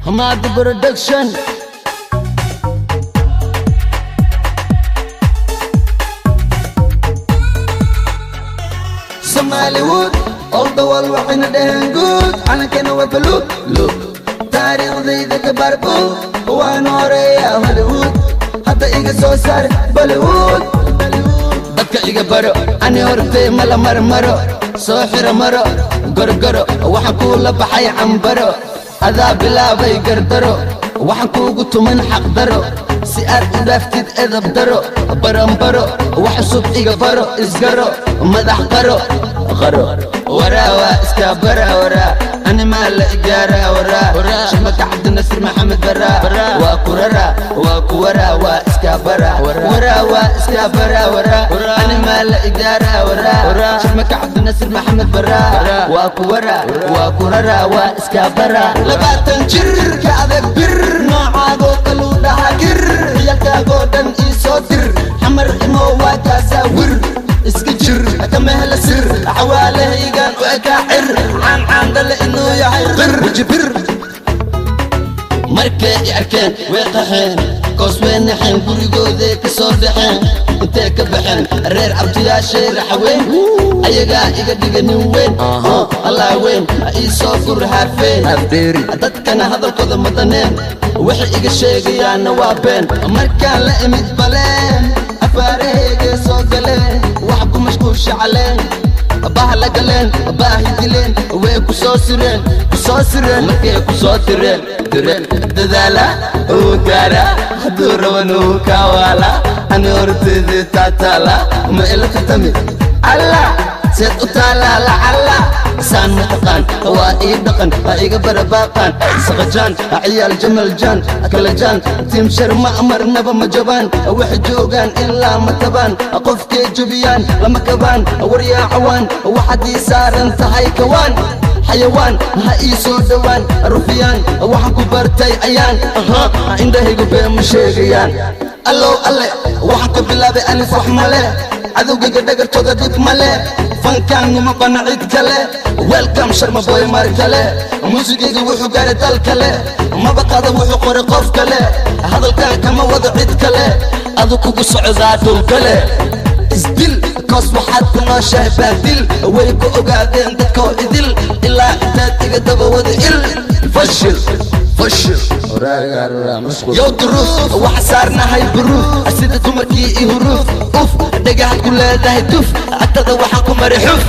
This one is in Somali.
Hamad Production. Somaliwood, all the world waxayna dhaheen good. Anankana waa baluud, look. Taariikhdayda ka barbo, waan horeeyaa Hollywood. Hadda iga soo saar Bollywood. Dadka iga baro, ani hortay mala marmaro. Soo xiro maro, gorgoro, waxaan kula baxay cambaro. Adaa bilaabay gardaro, waxaan kuugu tuman xaq daro. Si aad u dhaaftid edab daro, baranbaro, wax cusub iga baro, isgaro, madax qaro. Waraa waa iska bara waraa, ani maa la igaaraa waraa. Shimaka Cabdinasir Maxamed baraa, waa ku raraa, waa ku waraa, waa iska bara. Waraa waa iska bara waraa, ani maa la igaaraa waraa. Shimaka Cabdinasir Maxamed baraa, waa ku waraa, waa ku raraa, waa iska bara. 20 jir ka adag bir, noocaago kaluu dhahaa gir. Ciyalkaagoo dhan ii soo dir, xamar imo waa kaasaa wir. Iska jir kama hela sir, xawaalahaygaan u ekaa cir. Caan dhale inuu yahay qir wajibir. Markay i arkeen way qaxeen, koos way naxeen, gurigooday ka soo baxeen. Intay ka baxeen reer abtiyaashay raxweyn, ayagaa iga dhiga nin weyn. Allah weyn ii soo gur haafeen, dadkana hadalkooda madaneen. Waxay iga sheegayaanna waa been. Markaan la imid baleen, afaarahayga soo galeen. Wax ku mashquulsha caleen, baha la galeen, baahi dileen. Way ku soo sireen, markay ku soo direen. Dadaala uu gaara, hadduu raban uu kawaala. Ani hortayda taataala, ma ila tartami alla seed u taala lacala. Saan mataqaan waa ii dhaqan, ha iga barabaaqaan. Saqajaan ciyaal jamal jaan, kala jaan tiim shar ma amarnaba ma jabaan. Waxay joogaan ilaa ma tabaan, qofkay jabiyaan lama kabaan. Waryaa cawaan waxaad ii saaran tahay kawaan. Xayawaan ha ii soo dhawaan, rufiyaan waxaan ku bartay ayaan. Indhahaygu been ma sheegayaan. Allow alle waxaan ka bilaabay alif wax male, cadowgayga dhagartooda dhib male. Fankaan uma bana cid kale, welcome sharma boy mar kale. Muusigayga wuxuu gaaray dal kale, maba qaada wuxuu qoray qof kale. Hadalkaan kama wado cid kale, adu kugu socdaa dhul kale. Isdil koos waxaad ku nooshahay baadil, way ku ogaadeen dadkoo idil. Ilaa intaad iga daba wada il fashil yow duruuf waxa saarnahay buruuf, sida dumarkii i huruuf. Uf dhagaxad ku leedahay tuf, agtada waxaan ku mari xuf.